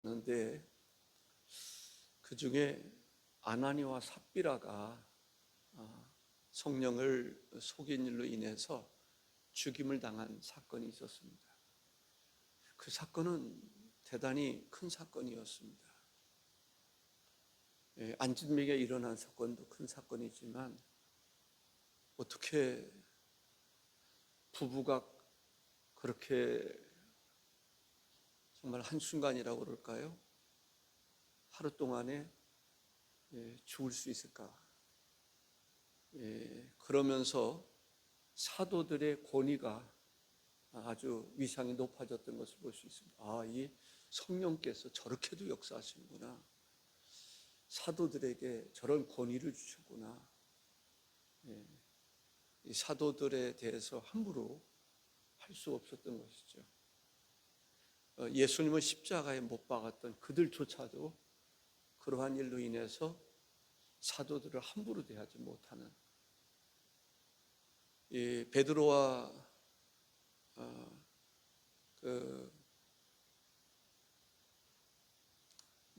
그런데 그 중에 아나니와 삽비라가 성령을 속인 일로 인해서 죽임을 당한 사건이 있었습니다. 그 사건은 대단히 큰 사건이었습니다. 안진맥에 일어난 사건도 큰 사건이지만 어떻게 부부가 그렇게 정말 한순간이라고 그럴까요? 하루 동안에 죽을 수 있을까? 그러면서 사도들의 권위가 아주 위상이 높아졌던 것을 볼 수 있습니다. 이 성령께서 저렇게도 역사하시는구나. 사도들에게 저런 권위를 주셨구나. 이 사도들에 대해서 함부로 할 수 없었던 것이죠. 예수님을 십자가에 못 박았던 그들조차도 그러한 일로 인해서 사도들을 함부로 대하지 못하는, 이 베드로와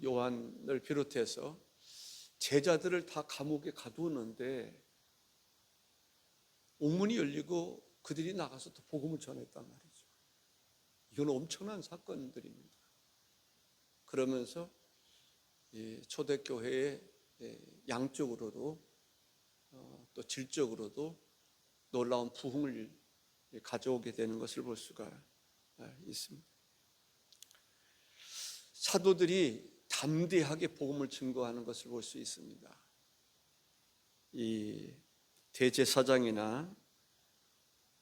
요한을 비롯해서 제자들을 다 감옥에 가두었는데 옥문이 열리고 그들이 나가서 또 복음을 전했단 말이죠. 이건 엄청난 사건들입니다. 그러면서 초대교회의 양적으로도 또 질적으로도 놀라운 부흥을 가져오게 되는 것을 볼 수가 있습니다. 사도들이 담대하게 복음을 증거하는 것을 볼 수 있습니다. 이 대제사장이나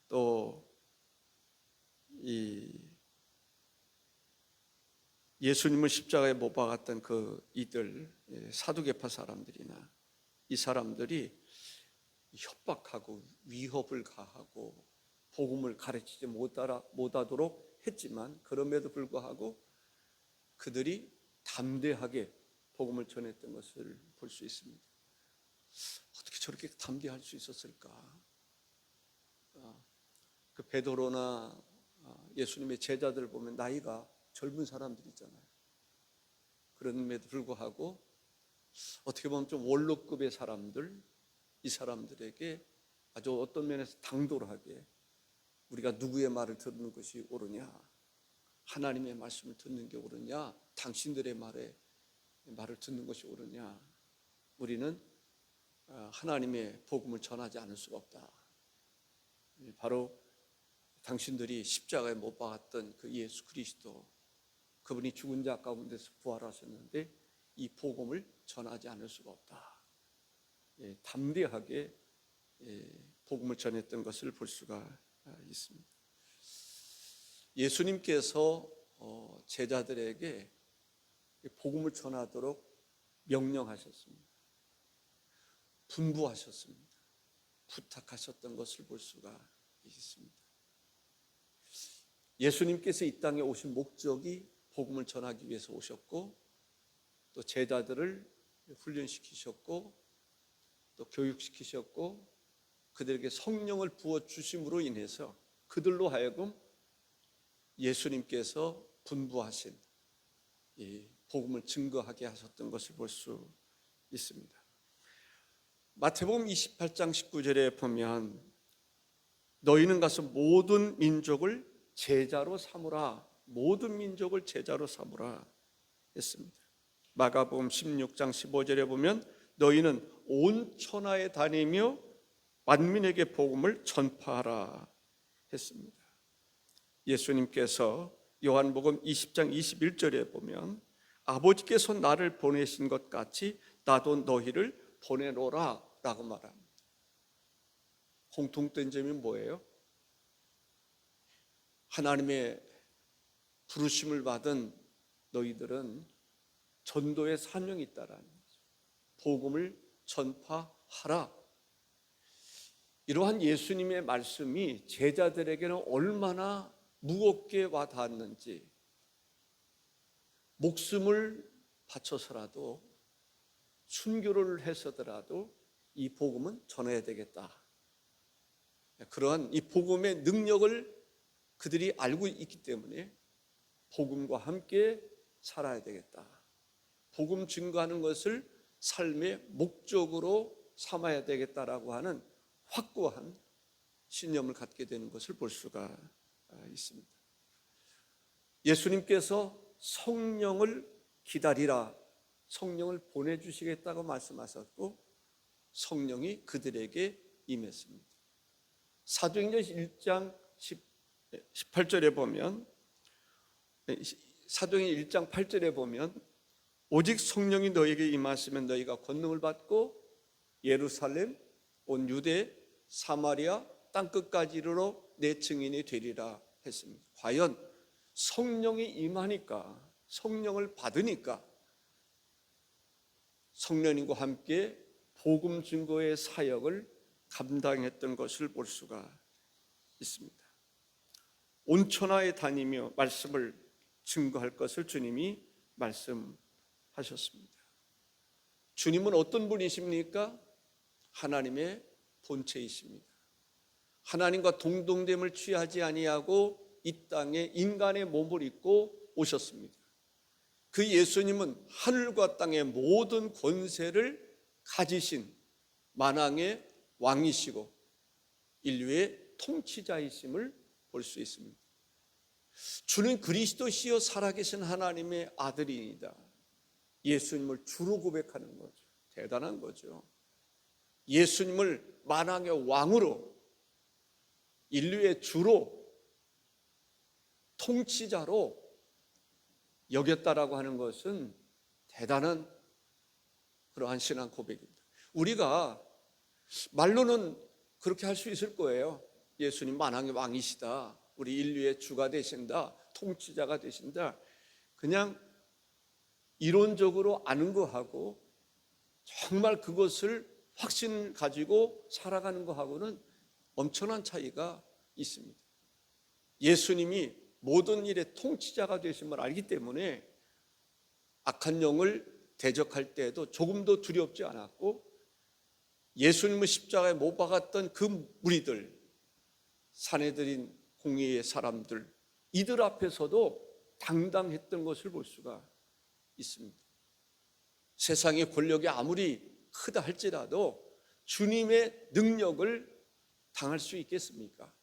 또 이 예수님을 십자가에 못 박았던 이들 사두개파 사람들이나 이 사람들이 협박하고 위협을 가하고 복음을 가르치지 못하도록 했지만 그럼에도 불구하고 그들이 담대하게 복음을 전했던 것을 볼 수 있습니다. 어떻게 저렇게 담대할 수 있었을까? 그 베드로나 예수님의 제자들 보면 나이가 젊은 사람들이잖아요. 그럼에도 불구하고 어떻게 보면 좀 원로급의 사람들, 이 사람들에게 아주 어떤 면에서 당돌하게 우리가 누구의 말을 듣는 것이 옳으냐, 하나님의 말씀을 듣는 게 옳으냐, 당신들의 말을 듣는 것이 옳으냐, 우리는 하나님의 복음을 전하지 않을 수가 없다. 바로 당신들이 십자가에 못 박았던 그 예수 그리스도, 그분이 죽은 자 가운데서 부활하셨는데 이 복음을 전하지 않을 수가 없다. 담대하게 복음을 전했던 것을 볼 수가 있습니다. 예수님께서 제자들에게 복음을 전하도록 명령하셨습니다. 분부하셨습니다. 부탁하셨던 것을 볼 수가 있습니다. 예수님께서 이 땅에 오신 목적이 복음을 전하기 위해서 오셨고 또 제자들을 훈련시키셨고 또 교육시키셨고 그들에게 성령을 부어주심으로 인해서 그들로 하여금 예수님께서 분부하신 이 복음을 증거하게 하셨던 것을 볼 수 있습니다. 마태복음 28장 19절에 보면 너희는 가서 모든 민족을 제자로 삼으라, 모든 민족을 제자로 삼으라 했습니다. 마가복음 16장 15절에 보면 너희는 온 천하에 다니며 만민에게 복음을 전파하라 했습니다. 예수님께서 요한복음 20장 21절에 보면 아버지께서 나를 보내신 것 같이 나도 너희를 보내노라 라고 말합니다. 공통된 점이 뭐예요? 하나님의 부르심을 받은 너희들은 전도의 사명이 있다라는 거죠. 복음을 전파하라. 이러한 예수님의 말씀이 제자들에게는 얼마나 무겁게 와닿았는지, 목숨을 바쳐서라도 순교를 해서더라도 이 복음은 전해야 되겠다. 그러한 이 복음의 능력을 그들이 알고 있기 때문에 복음과 함께 살아야 되겠다. 복음 증거하는 것을 삶의 목적으로 삼아야 되겠다라고 하는 확고한 신념을 갖게 되는 것을 볼 수가 있습니다. 예수님께서 성령을 기다리라, 성령을 보내주시겠다고 말씀하셨고 성령이 그들에게 임했습니다. 사도행전 1장 18절에 보면, 사도행전 1장 8절에 보면 오직 성령이 너에게 임하시면 너희가 권능을 받고 예루살렘, 온 유대, 사마리아 땅끝까지 이르러 내 증인이 되리라 했습니다. 과연 성령이 임하니까, 성령을 받으니까 성령님과 함께 복음 증거의 사역을 감당했던 것을 볼 수가 있습니다. 온천하에 다니며 말씀을 증거할 것을 주님이 말씀하셨습니다. 주님은 어떤 분이십니까? 하나님의 본체이십니다. 하나님과 동등됨을 취하지 아니하고 이 땅에 인간의 몸을 입고 오셨습니다. 그 예수님은 하늘과 땅의 모든 권세를 가지신 만왕의 왕이시고 인류의 통치자이심을 볼 수 있습니다. 주는 그리스도시요 살아계신 하나님의 아들이니다. 예수님을 주로 고백하는 거죠. 대단한 거죠. 예수님을 만왕의 왕으로, 인류의 주로, 통치자로 여겼다라고 하는 것은 대단한 그러한 신앙 고백입니다. 우리가 말로는 그렇게 할 수 있을 거예요. 예수님 만왕의 왕이시다, 우리 인류의 주가 되신다, 통치자가 되신다. 그냥 이론적으로 아는 거하고 정말 그것을 확신 가지고 살아가는 거하고는 엄청난 차이가 있습니다. 예수님이 모든 일의 통치자가 되심을 알기 때문에 악한 영을 대적할 때에도 조금도 두렵지 않았고, 예수님을 십자가에 못 박았던 그 무리들, 사내들인 공의의 사람들, 이들 앞에서도 당당했던 것을 볼 수가 있습니다. 세상의 권력이 아무리 크다 할지라도 주님의 능력을 당할 수 있겠습니까?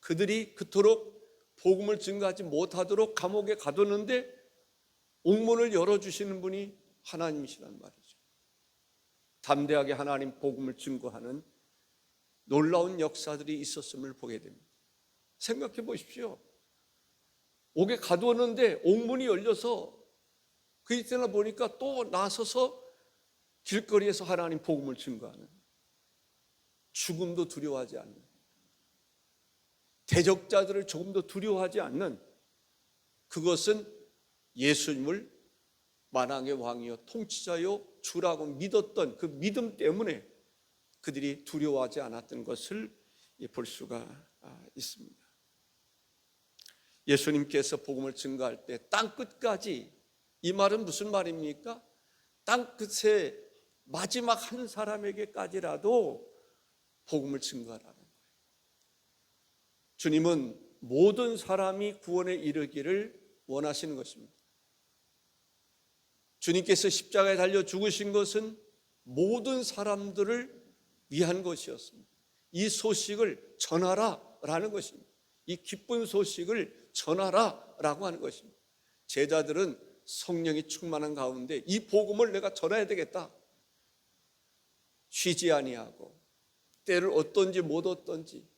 그들이 그토록 복음을 증거하지 못하도록 감옥에 가뒀는데 옥문을 열어주시는 분이 하나님이시란 말이죠. 담대하게 하나님 복음을 증거하는 놀라운 역사들이 있었음을 보게 됩니다. 생각해 보십시오. 옥에 가두었는데 옥문이 열려서 그 이때나 보니까 또 나서서 길거리에서 하나님 복음을 증거하는, 죽음도 두려워하지 않는, 대적자들을 조금도 두려워하지 않는, 그것은 예수님을 만왕의 왕이요 통치자요 주라고 믿었던 그 믿음 때문에 그들이 두려워하지 않았던 것을 볼 수가 있습니다. 예수님께서 복음을 증거할 때 땅끝까지, 이 말은 무슨 말입니까? 땅끝에 마지막 한 사람에게까지라도 복음을 증거하라는 거예요. 주님은 모든 사람이 구원에 이르기를 원하시는 것입니다. 주님께서 십자가에 달려 죽으신 것은 모든 사람들을 위한 것이었습니다. 이 소식을 전하라라는 것입니다. 이 기쁜 소식을 전하라라고 하는 것입니다. 제자들은 성령이 충만한 가운데 이 복음을 내가 전해야 되겠다, 쉬지 아니하고 때를 어떤지 못 어떤지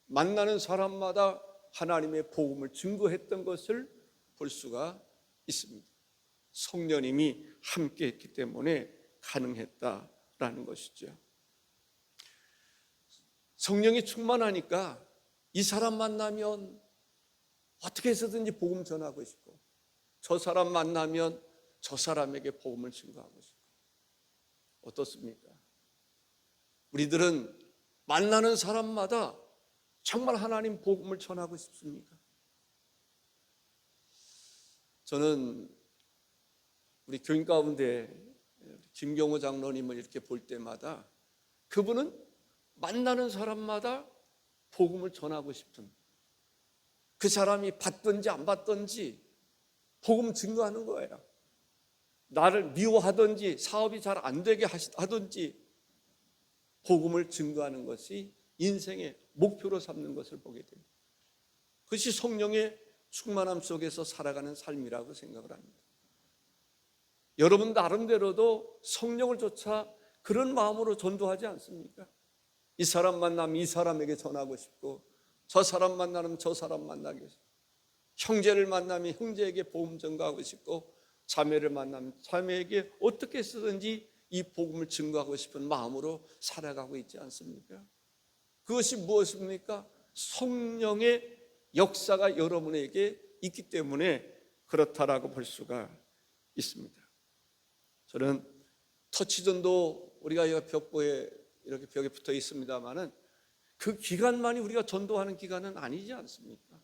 만나는 사람마다 하나님의 복음을 증거했던 것을 볼 수가 있습니다. 성령님이 함께했기 때문에 가능했다라는 것이죠. 성령이 충만하니까 이 사람 만나면 어떻게 해서든지 복음 전하고 싶고, 저 사람 만나면 저 사람에게 복음을 증거하고 싶고. 어떻습니까? 우리들은 만나는 사람마다 정말 하나님 복음을 전하고 싶습니까? 저는 우리 교인 가운데 김경호 장로님을 이렇게 볼 때마다 그분은 만나는 사람마다 복음을 전하고 싶은, 그 사람이 받든지 안 받든지 복음 증거하는 거예요. 나를 미워하든지 사업이 잘 안 되게 하든지 복음을 증거하는 것이 인생의 목표로 삼는 것을 보게 됩니다. 그것이 성령의 충만함 속에서 살아가는 삶이라고 생각을 합니다. 여러분 나름대로도 성령을 쫓아 그런 마음으로 전도하지 않습니까? 이 사람 만나면 이 사람에게 전하고 싶고, 저 사람 만나면 저 사람 만나게 싶고, 형제를 만나면 형제에게 복음 전가하고 싶고, 자매를 만나면 자매에게 어떻게 쓰든지 이 복음을 증거하고 싶은 마음으로 살아가고 있지 않습니까? 그것이 무엇입니까? 성령의 역사가 여러분에게 있기 때문에 그렇다라고 볼 수가 있습니다. 저는 터치전도 우리가 벽보에 이렇게 벽에 붙어 있습니다만은 그 기간만이 우리가 전도하는 기간은 아니지 않습니까?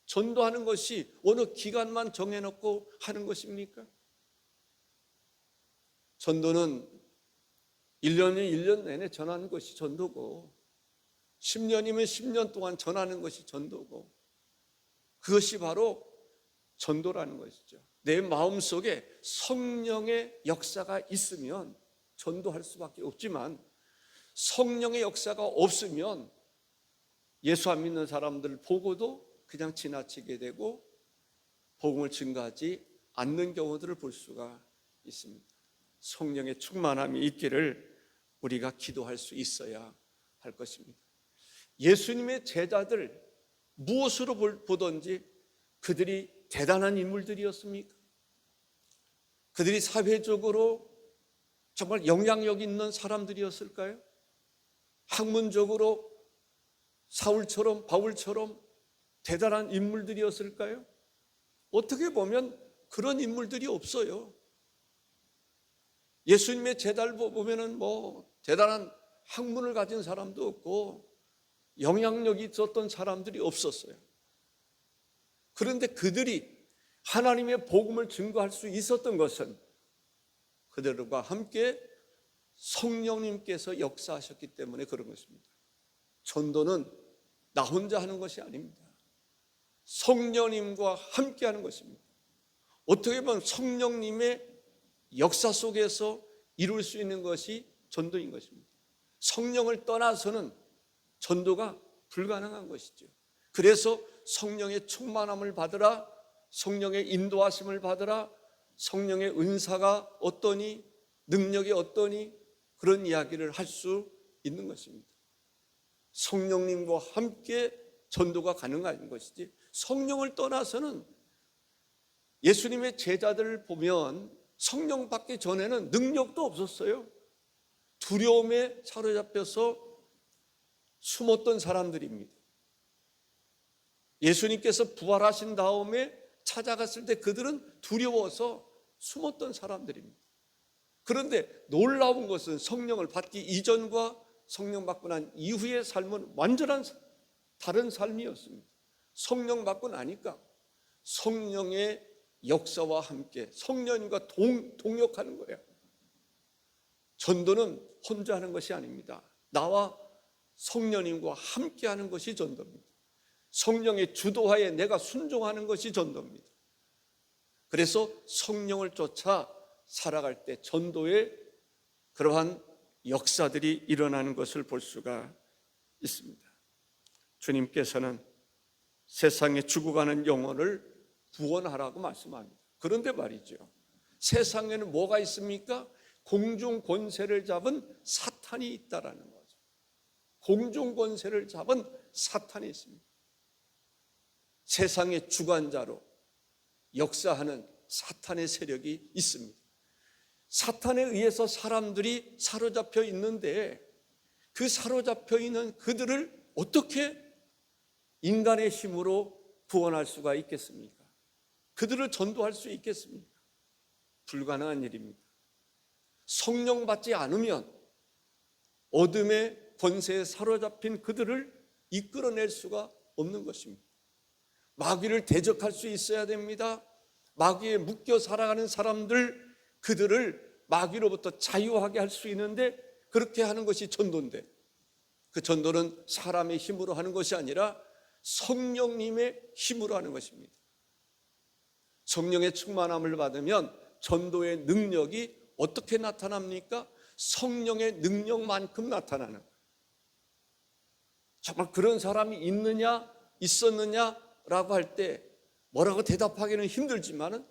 전도하는 것이 어느 기간만 정해놓고 하는 것입니까? 전도는 1년이 1년 내내 전하는 것이 전도고, 10년이면 10년 동안 전하는 것이 전도고, 그것이 바로 전도라는 것이죠. 내 마음속에 성령의 역사가 있으면 전도할 수밖에 없지만, 성령의 역사가 없으면 예수 안 믿는 사람들 보고도 그냥 지나치게 되고 복음을 증거하지 않는 경우들을 볼 수가 있습니다. 성령의 충만함이 있기를 우리가 기도할 수 있어야 할 것입니다. 예수님의 제자들 무엇으로 보던지 그들이 대단한 인물들이었습니까? 그들이 사회적으로 정말 영향력 있는 사람들이었을까요? 학문적으로 사울처럼 바울처럼 대단한 인물들이었을까요? 어떻게 보면 그런 인물들이 없어요. 예수님의 제자를 보면은 대단한 학문을 가진 사람도 없고 영향력이 있었던 사람들이 없었어요. 그런데 그들이 하나님의 복음을 증거할 수 있었던 것은 그들과 함께 성령님께서 역사하셨기 때문에 그런 것입니다. 전도는 나 혼자 하는 것이 아닙니다. 성령님과 함께 하는 것입니다. 어떻게 보면 성령님의 역사 속에서 이룰 수 있는 것이 전도인 것입니다. 성령을 떠나서는 전도가 불가능한 것이죠. 그래서 성령의 충만함을 받으라, 성령의 인도하심을 받으라, 성령의 은사가 어떠니, 능력이 어떠니, 그런 이야기를 할 수 있는 것입니다. 성령님과 함께 전도가 가능한 것이지, 성령을 떠나서는 예수님의 제자들을 보면 성령 받기 전에는 능력도 없었어요. 두려움에 사로잡혀서 숨었던 사람들입니다. 예수님께서 부활하신 다음에 찾아갔을 때 그들은 두려워서 숨었던 사람들입니다. 그런데 놀라운 것은 성령을 받기 이전과 성령 받고 난 이후의 삶은 완전한 다른 삶이었습니다. 성령 받고 나니까 성령의 역사와 함께 성령님과 동역하는 거예요. 전도는 혼자 하는 것이 아닙니다. 나와 성령님과 함께 하는 것이 전도입니다. 성령의 주도하에 내가 순종하는 것이 전도입니다. 그래서 성령을 쫓아 살아갈 때 전도의 그러한 역사들이 일어나는 것을 볼 수가 있습니다. 주님께서는 세상에 죽어가는 영혼을 구원하라고 말씀합니다. 그런데 말이죠, 세상에는 뭐가 있습니까? 공중 권세를 잡은 사탄이 있다라는 거죠. 공중 권세를 잡은 사탄이 있습니다. 세상의 주관자로 역사하는 사탄의 세력이 있습니다. 사탄에 의해서 사람들이 사로잡혀 있는데 그 사로잡혀 있는 그들을 어떻게 인간의 힘으로 구원할 수가 있겠습니까? 그들을 전도할 수 있겠습니까? 불가능한 일입니다. 성령 받지 않으면 어둠의 권세에 사로잡힌 그들을 이끌어낼 수가 없는 것입니다. 마귀를 대적할 수 있어야 됩니다. 마귀에 묶여 살아가는 사람들, 그들을 마귀로부터 자유하게 할 수 있는데 그렇게 하는 것이 전도인데, 그 전도는 사람의 힘으로 하는 것이 아니라 성령님의 힘으로 하는 것입니다. 성령의 충만함을 받으면 전도의 능력이 어떻게 나타납니까? 성령의 능력만큼 나타나는 거예요. 정말 그런 사람이 있느냐, 있었느냐라고 할 때 뭐라고 대답하기는 힘들지만은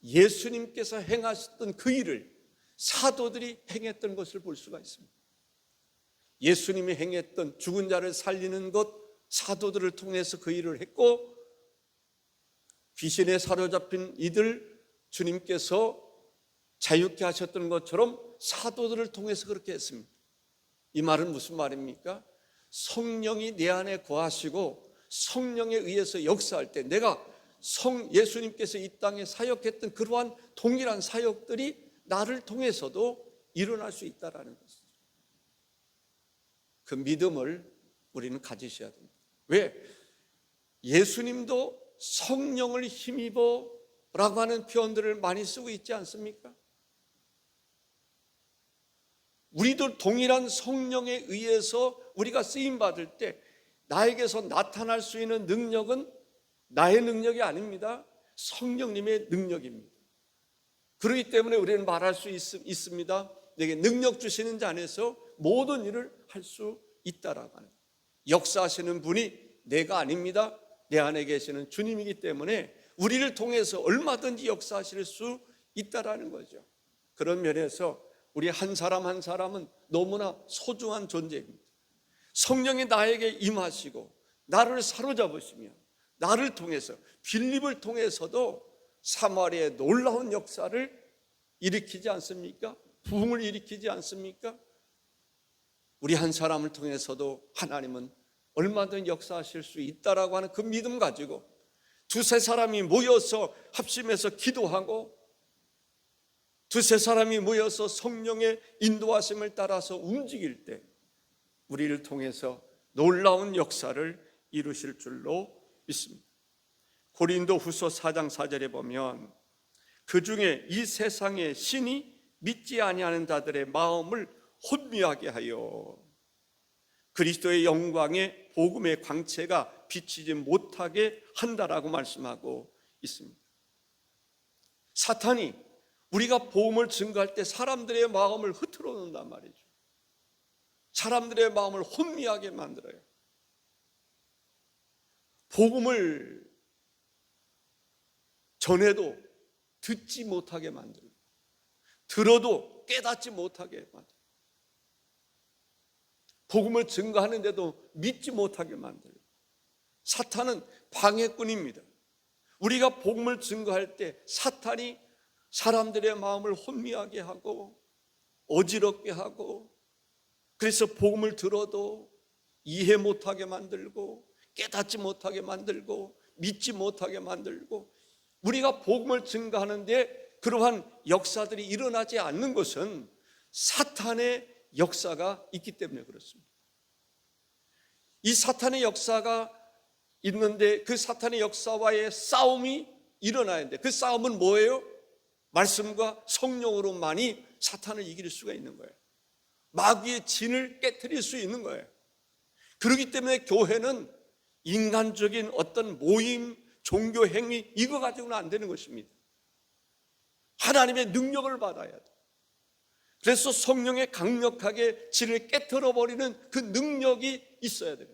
예수님께서 행하셨던 그 일을 사도들이 행했던 것을 볼 수가 있습니다. 예수님이 행했던 죽은 자를 살리는 것, 사도들을 통해서 그 일을 했고, 귀신에 사로잡힌 이들 주님께서 자유케 하셨던 것처럼 사도들을 통해서 그렇게 했습니다. 이 말은 무슨 말입니까? 성령이 내 안에 거하시고 성령에 의해서 역사할 때 내가 예수님께서 이 땅에 사역했던 그러한 동일한 사역들이 나를 통해서도 일어날 수 있다는 것이죠. 그 믿음을 우리는 가지셔야 됩니다. 왜? 예수님도 성령을 힘입어 라고 하는 표현들을 많이 쓰고 있지 않습니까? 우리도 동일한 성령에 의해서 우리가 쓰임받을 때 나에게서 나타날 수 있는 능력은 나의 능력이 아닙니다. 성령님의 능력입니다. 그렇기 때문에 우리는 말할 수 있습니다. 내게 능력 주시는 자 안에서 모든 일을 할 수 있다라고 하는, 역사하시는 분이 내가 아닙니다. 내 안에 계시는 주님이기 때문에 우리를 통해서 얼마든지 역사하실 수 있다라는 거죠. 그런 면에서 우리 한 사람 한 사람은 너무나 소중한 존재입니다. 성령이 나에게 임하시고 나를 사로잡으시며 나를 통해서, 빌립을 통해서도 사마리아의 놀라운 역사를 일으키지 않습니까? 부흥을 일으키지 않습니까? 우리 한 사람을 통해서도 하나님은 얼마든 역사하실 수 있다라고 하는 그 믿음 가지고 두세 사람이 모여서 합심해서 기도하고 두세 사람이 모여서 성령의 인도하심을 따라서 움직일 때 우리를 통해서 놀라운 역사를 이루실 줄로 믿습니다. 고린도후서 4장 4절에 보면 그 중에 이 세상의 신이 믿지 아니하는 자들의 마음을 혼미하게 하여 그리스도의 영광의 복음의 광채가 비치지 못하게 한다라고 말씀하고 있습니다. 사탄이 우리가 복음을 증거할 때 사람들의 마음을 흐트러 놓는단 말이죠. 사람들의 마음을 혼미하게 만들어요. 복음을 전해도 듣지 못하게 만들고 들어도 깨닫지 못하게 만들고 복음을 증거하는데도 믿지 못하게 만들고 사탄은 방해꾼입니다. 우리가 복음을 증거할 때 사탄이 사람들의 마음을 혼미하게 하고 어지럽게 하고 그래서 복음을 들어도 이해 못하게 만들고 깨닫지 못하게 만들고 믿지 못하게 만들고 우리가 복음을 증거하는데 그러한 역사들이 일어나지 않는 것은 사탄의 역사가 있기 때문에 그렇습니다. 이 사탄의 역사가 있는데 그 사탄의 역사와의 싸움이 일어나야 되는데 그 싸움은 뭐예요? 말씀과 성령으로만이 사탄을 이길 수가 있는 거예요. 마귀의 진을 깨트릴 수 있는 거예요. 그렇기 때문에 교회는 인간적인 어떤 모임, 종교 행위 이거 가지고는 안 되는 것입니다. 하나님의 능력을 받아야 돼요. 그래서 성령의 강력하게 진을 깨트려 버리는 그 능력이 있어야 돼요.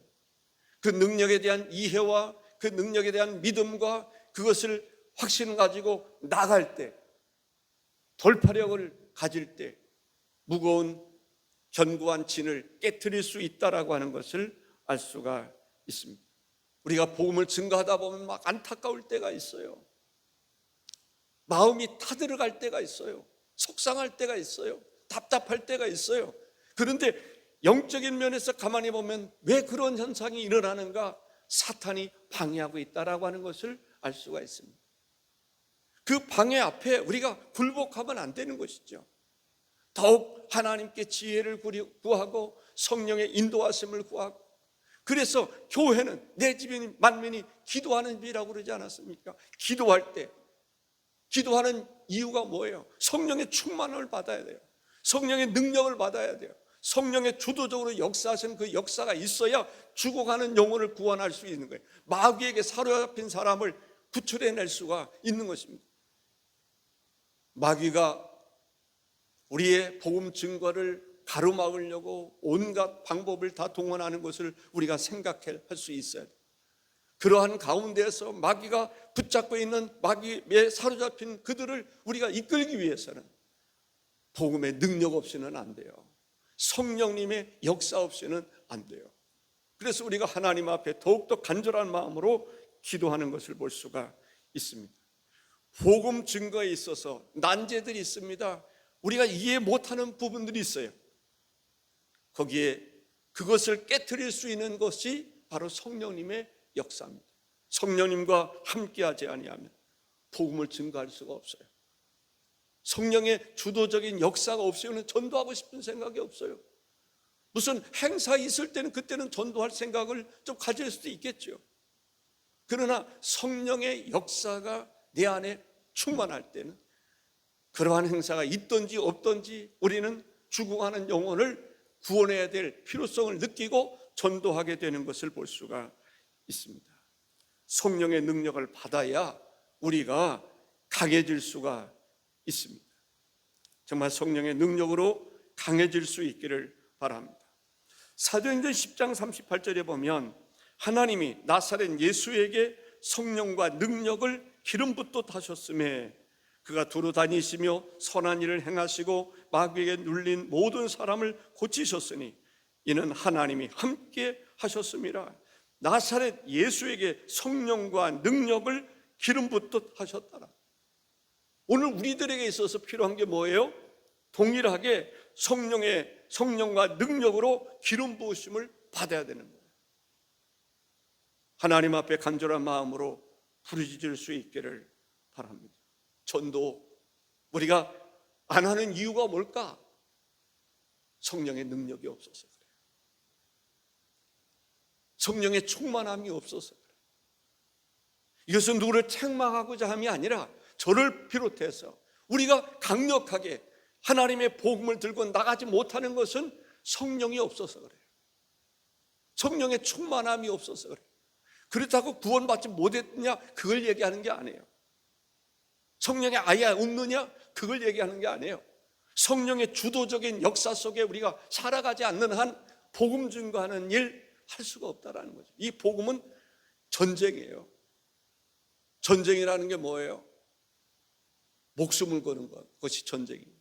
그 능력에 대한 이해와 그 능력에 대한 믿음과 그것을 확신 가지고 나갈 때 돌파력을 가질 때 무거운 견고한 진을 깨트릴 수 있다라고 하는 것을 알 수가 있습니다. 우리가 복음을 증거하다 보면 막 안타까울 때가 있어요. 마음이 타들어갈 때가 있어요. 속상할 때가 있어요. 답답할 때가 있어요. 그런데 영적인 면에서 가만히 보면 왜 그런 현상이 일어나는가? 사탄이 방해하고 있다라고 하는 것을 알 수가 있습니다. 그 방해 앞에 우리가 굴복하면 안 되는 것이죠. 더욱 하나님께 지혜를 구하고 성령의 인도하심을 구하고 그래서 교회는 내 집인 만민이 기도하는 집이라고 그러지 않았습니까? 기도할 때 기도하는 이유가 뭐예요? 성령의 충만을 받아야 돼요. 성령의 능력을 받아야 돼요. 성령의 주도적으로 역사하시는 그 역사가 있어야 죽어가는 영혼을 구원할 수 있는 거예요. 마귀에게 사로잡힌 사람을 구출해낼 수가 있는 것입니다. 마귀가 우리의 복음 증거를 가로막으려고 온갖 방법을 다 동원하는 것을 우리가 생각할 수 있어야 돼요. 그러한 가운데에서 마귀가 붙잡고 있는 마귀에 사로잡힌 그들을 우리가 이끌기 위해서는 복음의 능력 없이는 안 돼요. 성령님의 역사 없이는 안 돼요. 그래서 우리가 하나님 앞에 더욱더 간절한 마음으로 기도하는 것을 볼 수가 있습니다. 복음 증거에 있어서 난제들이 있습니다. 우리가 이해 못하는 부분들이 있어요. 거기에 그것을 깨트릴 수 있는 것이 바로 성령님의 역사입니다. 성령님과 함께하지 아니하면 복음을 증거할 수가 없어요. 성령의 주도적인 역사가 없으면 전도하고 싶은 생각이 없어요. 무슨 행사 있을 때는 그때는 전도할 생각을 좀 가질 수도 있겠죠. 그러나 성령의 역사가 내 안에 충만할 때는 그러한 행사가 있든지 없든지 우리는 죽어가는 영혼을 구원해야 될 필요성을 느끼고 전도하게 되는 것을 볼 수가 있습니다. 성령의 능력을 받아야 우리가 강해질 수가 있습니다. 정말 성령의 능력으로 강해질 수 있기를 바랍니다. 사도행전 10장 38절에 보면 하나님이 나사렛 예수에게 성령과 능력을 기름 붓듯 하셨음에 그가 두루 다니시며 선한 일을 행하시고 마귀에게 눌린 모든 사람을 고치셨으니 이는 하나님이 함께 하셨음이라. 나사렛 예수에게 성령과 능력을 기름 붓듯 하셨더라. 오늘 우리들에게 있어서 필요한 게 뭐예요? 동일하게 성령과 능력으로 기름 부으심을 받아야 되는 거예요. 하나님 앞에 간절한 마음으로 부르짖을 수 있기를 바랍니다. 전도 우리가 안 하는 이유가 뭘까? 성령의 능력이 없어서 그래요. 성령의 충만함이 없어서 그래요. 이것은 누구를 책망하고자 함이 아니라 저를 비롯해서 우리가 강력하게 하나님의 복음을 들고 나가지 못하는 것은 성령이 없어서 그래요. 성령의 충만함이 없어서 그래요. 그렇다고 구원받지 못했느냐 그걸 얘기하는 게 아니에요. 성령이 아예 없느냐 그걸 얘기하는 게 아니에요. 성령의 주도적인 역사 속에 우리가 살아가지 않는 한 복음 증거하는 일 할 수가 없다라는 거죠. 이 복음은 전쟁이에요. 전쟁이라는 게 뭐예요? 목숨을 거는 것, 그것이 전쟁입니다.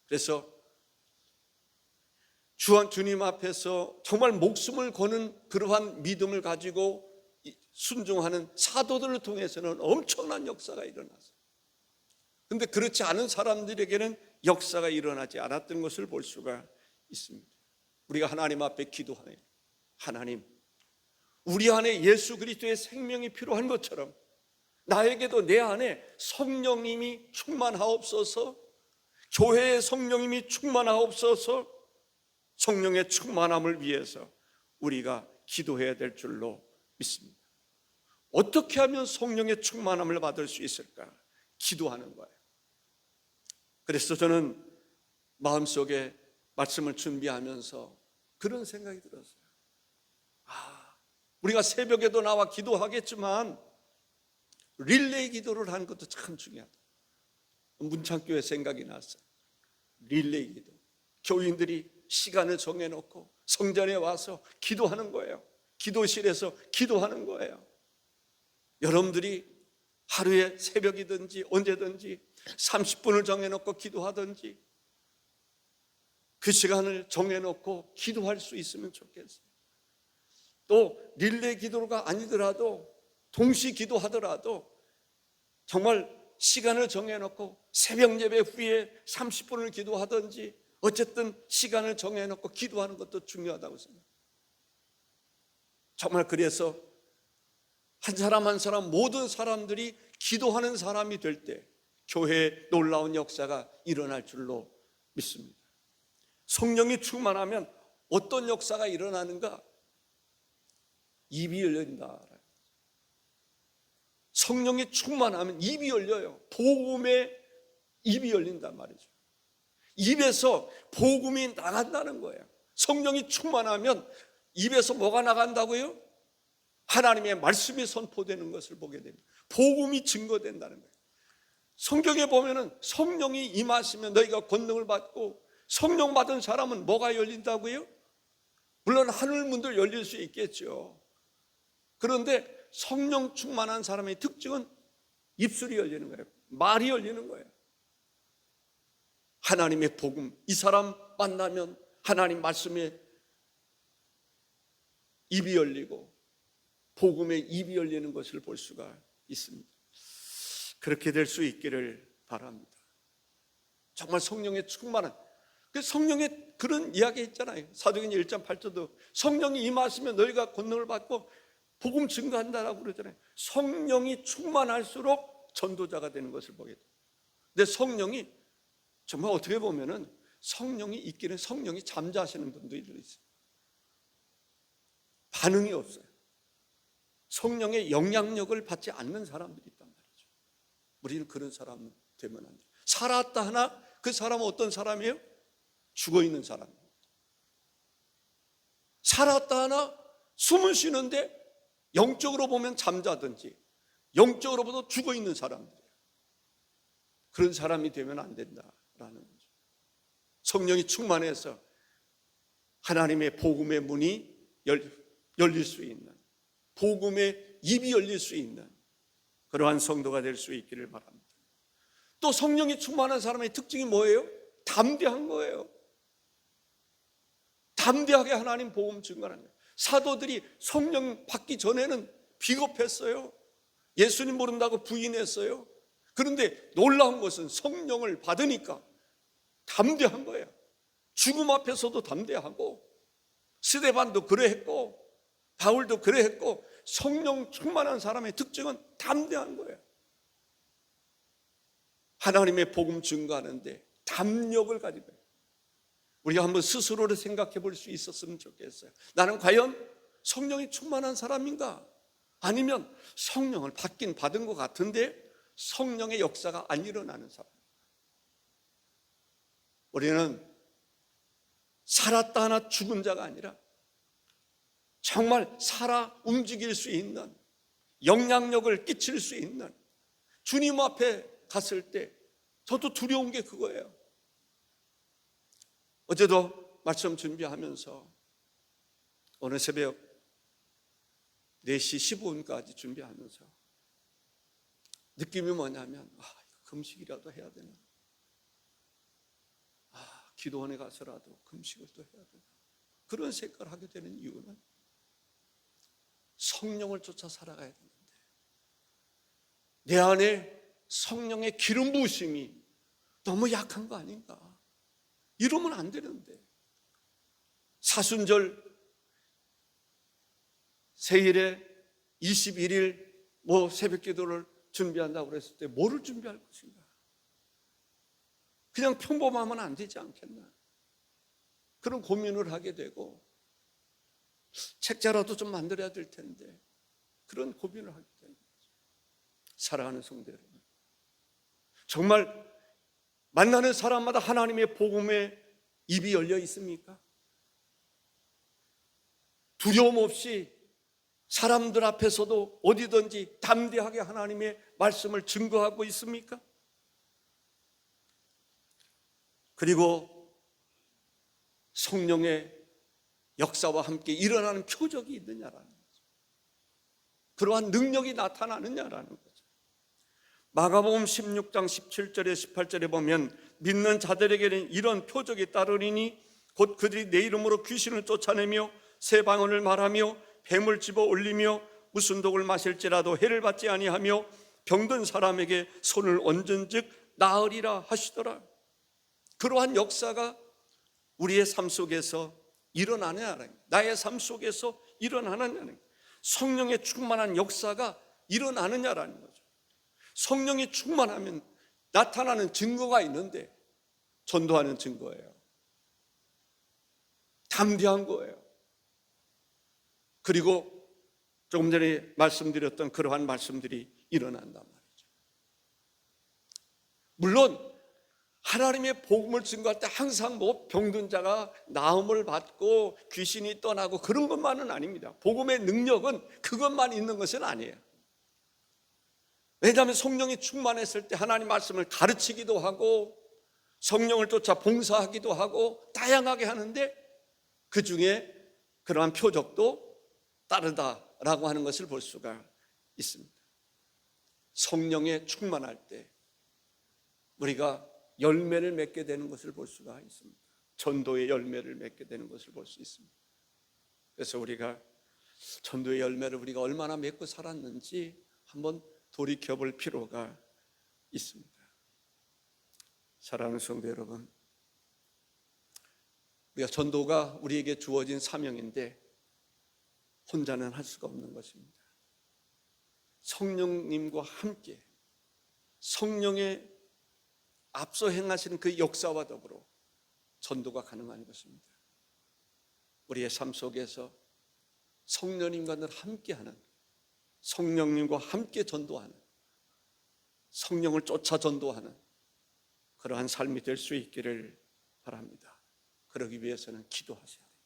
그래서 주님 앞에서 정말 목숨을 거는 그러한 믿음을 가지고 순종하는 사도들을 통해서는 엄청난 역사가 일어났어요. 그런데 그렇지 않은 사람들에게는 역사가 일어나지 않았던 것을 볼 수가 있습니다. 우리가 하나님 앞에 기도하네요. 하나님, 우리 안에 예수 그리스도의 생명이 필요한 것처럼 나에게도 내 안에 성령님이 충만하옵소서, 교회의 성령님이 충만하옵소서. 성령의 충만함을 위해서 우리가 기도해야 될 줄로 믿습니다. 어떻게 하면 성령의 충만함을 받을 수 있을까? 기도하는 거예요. 그래서 저는 마음속에 말씀을 준비하면서 그런 생각이 들었어요. 우리가 새벽에도 나와 기도하겠지만 릴레이 기도를 하는 것도 참 중요하다. 문창교회 생각이 났어요. 릴레이 기도. 교인들이 시간을 정해놓고 성전에 와서 기도하는 거예요. 기도실에서 기도하는 거예요. 여러분들이 하루에 새벽이든지 언제든지 30분을 정해놓고 기도하든지 그 시간을 정해놓고 기도할 수 있으면 좋겠어요. 또 릴레이 기도가 아니더라도 동시 기도하더라도 정말 시간을 정해놓고 새벽 예배 후에 30분을 기도하든지 어쨌든 시간을 정해놓고 기도하는 것도 중요하다고 생각합니다. 정말 그래서 한 사람 한 사람 모든 사람들이 기도하는 사람이 될 때 교회에 놀라운 역사가 일어날 줄로 믿습니다. 성령이 충만하면 어떤 역사가 일어나는가? 입이 열린다. 성령이 충만하면 입이 열려요. 복음의 입이 열린단 말이죠. 입에서 복음이 나간다는 거예요. 성령이 충만하면 입에서 뭐가 나간다고요? 하나님의 말씀이 선포되는 것을 보게 됩니다. 복음이 증거된다는 거예요. 성경에 보면은 성령이 임하시면 너희가 권능을 받고, 성령 받은 사람은 뭐가 열린다고요? 물론 하늘 문도 열릴 수 있겠죠. 그런데 성령 충만한 사람의 특징은 입술이 열리는 거예요. 말이 열리는 거예요. 하나님의 복음, 이 사람 만나면 하나님 말씀에 입이 열리고 복음의 입이 열리는 것을 볼 수가 있습니다. 그렇게 될 수 있기를 바랍니다. 정말 성령의 충만한, 성령의 그런 이야기 있잖아요. 사도행전 1장 8절도 성령이 임하시면 너희가 권능을 받고 복음 증거한다라고 그러잖아요. 성령이 충만할수록 전도자가 되는 것을 보게 돼요. 근데 성령이 정말 어떻게 보면은 성령이 있기는 성령이 잠자시는 분들이 있어요. 반응이 없어요. 성령의 영향력을 받지 않는 사람들이 있단 말이죠. 우리는 그런 사람 되면 안 돼요. 살았다 하나 그 사람은 어떤 사람이에요? 죽어있는 사람입니다. 살았다 하나 숨을 쉬는데 영적으로 보면 잠자든지 영적으로 보면 죽어있는 사람들이에요. 그런 사람이 되면 안 된다라는 거죠. 성령이 충만해서 하나님의 복음의 문이 열릴 수 있는, 복음의 입이 열릴 수 있는 그러한 성도가 될 수 있기를 바랍니다. 또 성령이 충만한 사람의 특징이 뭐예요? 담대한 거예요. 담대하게 하나님 복음 증거하는 거예요. 사도들이 성령 받기 전에는 비겁했어요. 예수님 모른다고 부인했어요. 그런데 놀라운 것은 성령을 받으니까 담대한 거예요. 죽음 앞에서도 담대하고, 스데반도 그래했고 바울도 그래했고, 성령 충만한 사람의 특징은 담대한 거예요. 하나님의 복음 증거하는데 담력을 가지고 있어요. 우리가 한번 스스로를 생각해 볼 수 있었으면 좋겠어요. 나는 과연 성령이 충만한 사람인가? 아니면 성령을 받긴 받은 것 같은데 성령의 역사가 안 일어나는 사람. 우리는 살았다 하나 죽은 자가 아니라 정말 살아 움직일 수 있는, 영향력을 끼칠 수 있는, 주님 앞에 갔을 때 저도 두려운 게 그거예요. 어제도 말씀 준비하면서 오늘 새벽 4시 15분까지 준비하면서 느낌이 뭐냐면, 금식이라도 해야 되나? 기도원에 가서라도 금식을 또 해야 되나? 그런 생각을 하게 되는 이유는 성령을 쫓아 살아가야 되는데 내 안에 성령의 기름 부으심이 너무 약한 거 아닌가? 이러면 안 되는데, 사순절 세일에 21일 새벽 기도를 준비한다고 그랬을 때 뭐를 준비할 것인가? 그냥 평범하면 안 되지 않겠나? 그런 고민을 하게 되고, 책자라도 좀 만들어야 될 텐데 그런 고민을 하게 되는 거죠. 사랑하는 성도 여러분, 정말 만나는 사람마다 하나님의 복음에 입이 열려 있습니까? 두려움 없이 사람들 앞에서도 어디든지 담대하게 하나님의 말씀을 증거하고 있습니까? 그리고 성령의 역사와 함께 일어나는 표적이 있느냐라는 거죠. 그러한 능력이 나타나느냐라는 거죠. 마가복음 16장 17절에 18절에 보면 믿는 자들에게는 이런 표적이 따르리니 곧 그들이 내 이름으로 귀신을 쫓아내며 새 방언을 말하며 뱀을 집어 올리며 무슨 독을 마실지라도 해를 받지 아니하며 병든 사람에게 손을 얹은즉 나으리라 하시더라. 그러한 역사가 우리의 삶 속에서 일어나느냐는 거예요. 나의 삶 속에서 일어나느냐는 거예요. 성령의 충만한 역사가 일어나느냐라는 거죠. 성령이 충만하면 나타나는 증거가 있는데 전도하는 증거예요. 담대한 거예요. 그리고 조금 전에 말씀드렸던 그러한 말씀들이 일어난단 말이죠. 물론 하나님의 복음을 증거할 때 항상 뭐 병든 자가 나음을 받고 귀신이 떠나고 그런 것만은 아닙니다. 복음의 능력은 그것만 있는 것은 아니에요. 왜냐하면 성령이 충만했을 때 하나님 말씀을 가르치기도 하고 성령을 쫓아 봉사하기도 하고 다양하게 하는데 그 중에 그러한 표적도 따르다라고 하는 것을 볼 수가 있습니다. 성령에 충만할 때 우리가 열매를 맺게 되는 것을 볼 수가 있습니다. 전도의 열매를 맺게 되는 것을 볼 수 있습니다. 그래서 우리가 전도의 열매를 우리가 얼마나 맺고 살았는지 한번 돌이켜볼 필요가 있습니다. 사랑하는 성도 여러분, 우리가 전도가 우리에게 주어진 사명인데 혼자는 할 수가 없는 것입니다. 성령님과 함께 성령의 앞서 행하시는 그 역사와 더불어 전도가 가능한 것입니다. 우리의 삶 속에서 성령님과 늘 함께하는, 성령님과 함께 전도하는, 성령을 쫓아 전도하는 그러한 삶이 될 수 있기를 바랍니다. 그러기 위해서는 기도하셔야 됩니다.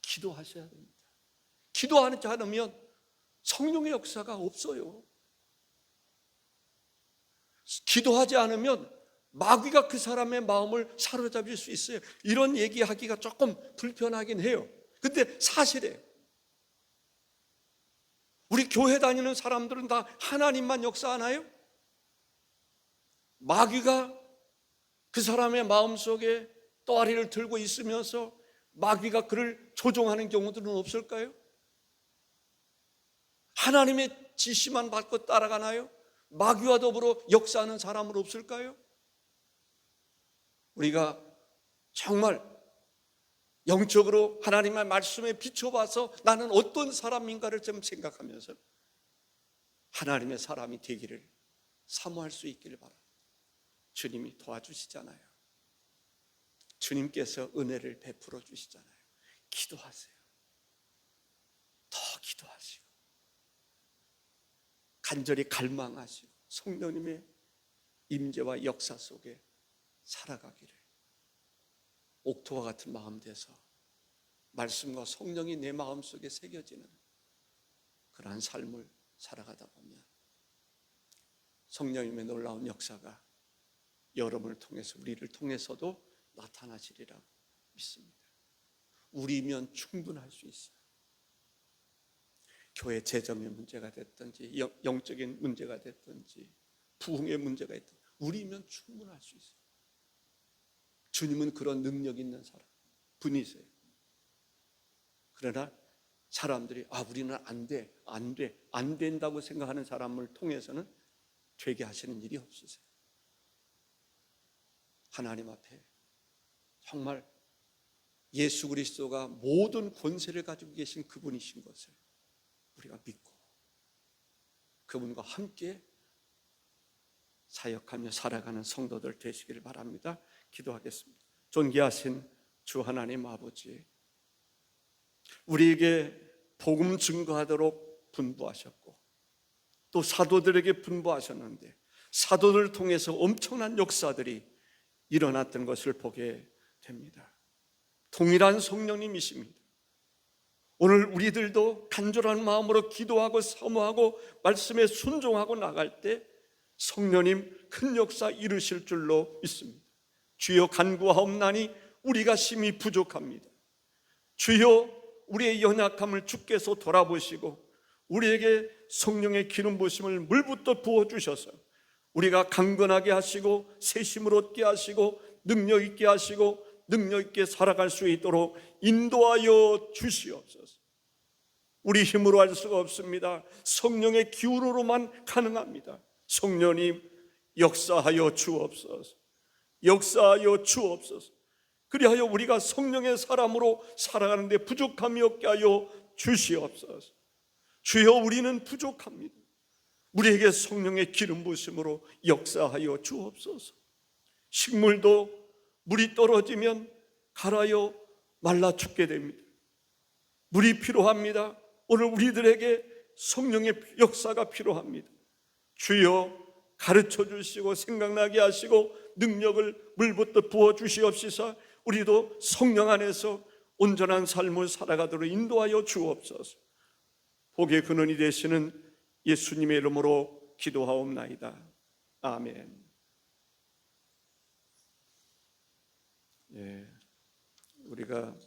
기도하셔야 됩니다. 기도하지 않으면 성령의 역사가 없어요. 기도하지 않으면 마귀가 그 사람의 마음을 사로잡을 수 있어요. 이런 얘기하기가 조금 불편하긴 해요. 근데 사실이에요. 우리 교회 다니는 사람들은 다 하나님만 역사하나요? 마귀가 그 사람의 마음속에 또아리를 들고 있으면서 마귀가 그를 조종하는 경우들은 없을까요? 하나님의 지시만 받고 따라가나요? 마귀와 더불어 역사하는 사람은 없을까요? 우리가 정말 영적으로 하나님의 말씀에 비춰봐서 나는 어떤 사람인가를 좀 생각하면서 하나님의 사람이 되기를 사모할 수 있기를 바랍니다. 주님이 도와주시잖아요. 주님께서 은혜를 베풀어 주시잖아요. 기도하세요. 더 기도하시고 간절히 갈망하시고 성령님의 임재와 역사 속에 살아가기를, 옥토와 같은 마음 돼서 말씀과 성령이 내 마음속에 새겨지는 그러한 삶을 살아가다 보면 성령님의 놀라운 역사가 여러분을 통해서, 우리를 통해서도 나타나시리라고 믿습니다. 우리면 충분할 수 있어요. 교회 재정의 문제가 됐든지 영적인 문제가 됐든지 부흥의 문제가 있든지 우리면 충분할 수 있어요. 주님은 그런 능력 있는 사람 분이세요. 그러나 사람들이 우리는 안 된다고 생각하는 사람을 통해서는 되게 하시는 일이 없으세요. 하나님 앞에 정말 예수 그리스도가 모든 권세를 가지고 계신 그분이신 것을 우리가 믿고 그분과 함께 사역하며 살아가는 성도들 되시기를 바랍니다. 기도하겠습니다. 존귀하신 주 하나님 아버지, 우리에게 복음 증거하도록 분부하셨고 또 사도들에게 분부하셨는데 사도들을 통해서 엄청난 역사들이 일어났던 것을 보게 됩니다. 동일한 성령님이십니다. 오늘 우리들도 간절한 마음으로 기도하고 사모하고 말씀에 순종하고 나갈 때 성령님 큰 역사 이루실 줄로 믿습니다. 주여 간구하옵나니 우리가 심히 부족합니다. 주여 우리의 연약함을 주께서 돌아보시고 우리에게 성령의 기름 부으심을 물붓도 부어주셔서 우리가 강건하게 하시고 새심을 얻게 하시고 능력 있게 하시고 능력 있게 살아갈 수 있도록 인도하여 주시옵소서. 우리 힘으로 할 수가 없습니다. 성령의 기울어로만 가능합니다. 성령님 역사하여 주옵소서. 역사하여 주옵소서. 그리하여 우리가 성령의 사람으로 살아가는 데 부족함이 없게 하여 주시옵소서. 주여 우리는 부족합니다. 우리에게 성령의 기름 부으심으로 역사하여 주옵소서. 식물도 물이 떨어지면 갈아요 말라 죽게 됩니다. 물이 필요합니다. 오늘 우리들에게 성령의 역사가 필요합니다. 주여 가르쳐 주시고 생각나게 하시고 능력을 물붓듯 부어 주시옵시서. 우리도 성령 안에서 온전한 삶을 살아가도록 인도하여 주옵소서. 복의 근원이 되시는 예수님의 이름으로 기도하옵나이다. 아멘. 우리가